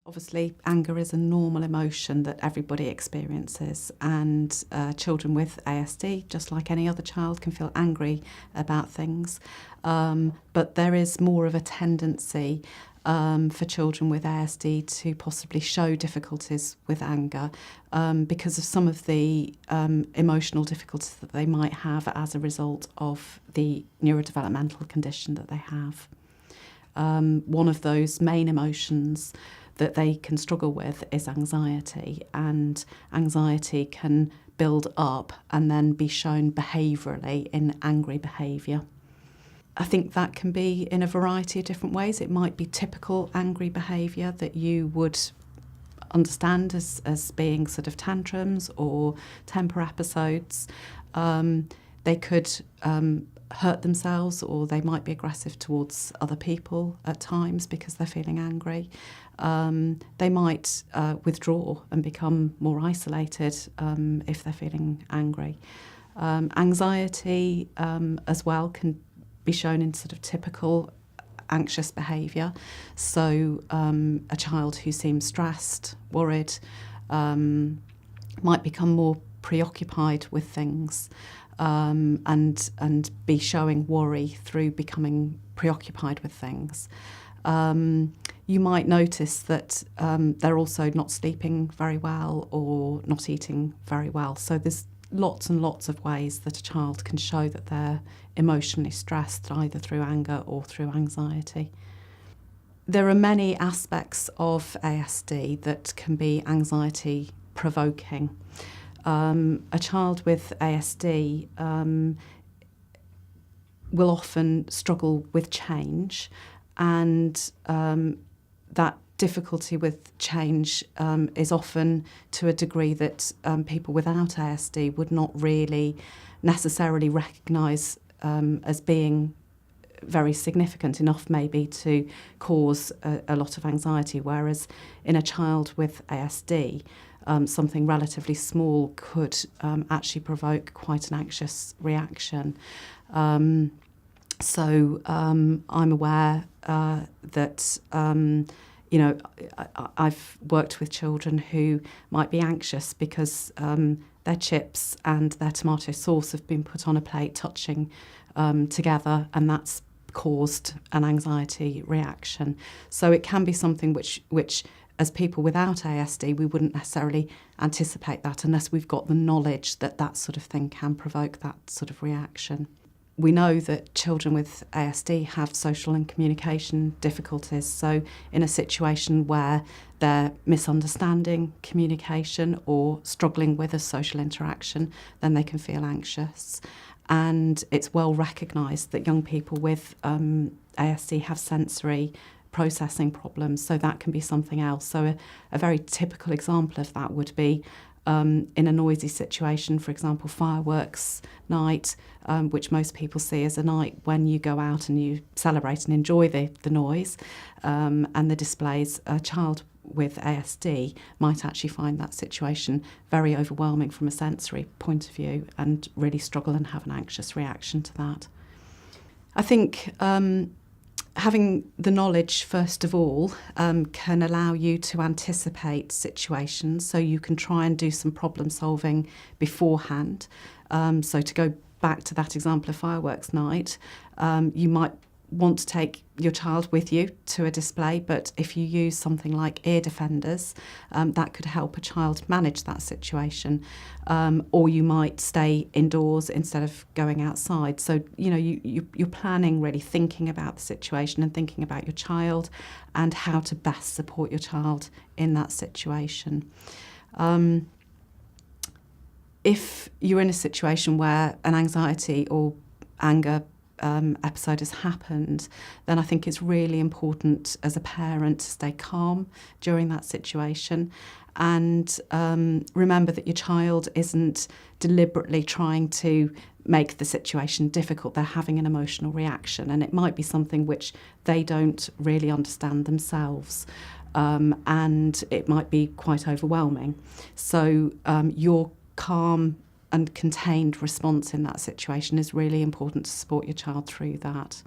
Obviously, anger is a normal emotion that everybody experiences, and children with ASD, just like any other child, can feel angry about things. But there is more of a tendency for children with ASD to possibly show difficulties with anger because of some of the emotional difficulties that they might have as a result of the neurodevelopmental condition that they have. One of those main emotions that they can struggle with is anxiety, and anxiety can build up and then be shown behaviourally in angry behaviour. I think that can be in a variety of different ways. It might be typical angry behaviour that you would understand as being sort of tantrums or temper episodes. They could hurt themselves, or they might be aggressive towards other people at times because they're feeling angry. They might withdraw and become more isolated if they're feeling angry. Anxiety as well can be shown in sort of typical anxious behaviour. So a child who seems stressed, worried, might become more preoccupied with things and be showing worry through becoming preoccupied with things. You might notice that they're also not sleeping very well or not eating very well. So there's lots and lots of ways that a child can show that they're emotionally stressed, either through anger or through anxiety. There are many aspects of ASD that can be anxiety provoking. A child with ASD will often struggle with change, and that difficulty with change is often to a degree that people without ASD would not really necessarily recognise as being very significant enough maybe to cause a lot of anxiety, whereas in a child with ASD, something relatively small could actually provoke quite an anxious reaction. So I'm aware that I've worked with children who might be anxious because their chips and their tomato sauce have been put on a plate touching together, and that's caused an anxiety reaction. So it can be something which as people without ASD, we wouldn't necessarily anticipate that unless we've got the knowledge that that sort of thing can provoke that sort of reaction. We know that children with ASD have social and communication difficulties. So in a situation where they're misunderstanding communication or struggling with a social interaction, then they can feel anxious. And it's well recognised that young people with ASD have sensory processing problems, so that can be something else. So a very typical example of that would be in a noisy situation, for example, fireworks night, which most people see as a night when you go out and you celebrate and enjoy the noise and the displays. A child with ASD might actually find that situation very overwhelming from a sensory point of view and really struggle and have an anxious reaction to that. I think having the knowledge, first of all, can allow you to anticipate situations, so you can try and do some problem solving beforehand. So to go back to that example of fireworks night, you might want to take your child with you to a display, but if you use something like ear defenders, that could help a child manage that situation. Or you might stay indoors instead of going outside. So, you're planning, really thinking about the situation and thinking about your child and how to best support your child in that situation. If you're in a situation where an anxiety or anger episode has happened, then I think it's really important as a parent to stay calm during that situation and remember that your child isn't deliberately trying to make the situation difficult. They're having an emotional reaction, and it might be something which they don't really understand themselves, and it might be quite overwhelming. So your calm and contained response in that situation is really important to support your child through that.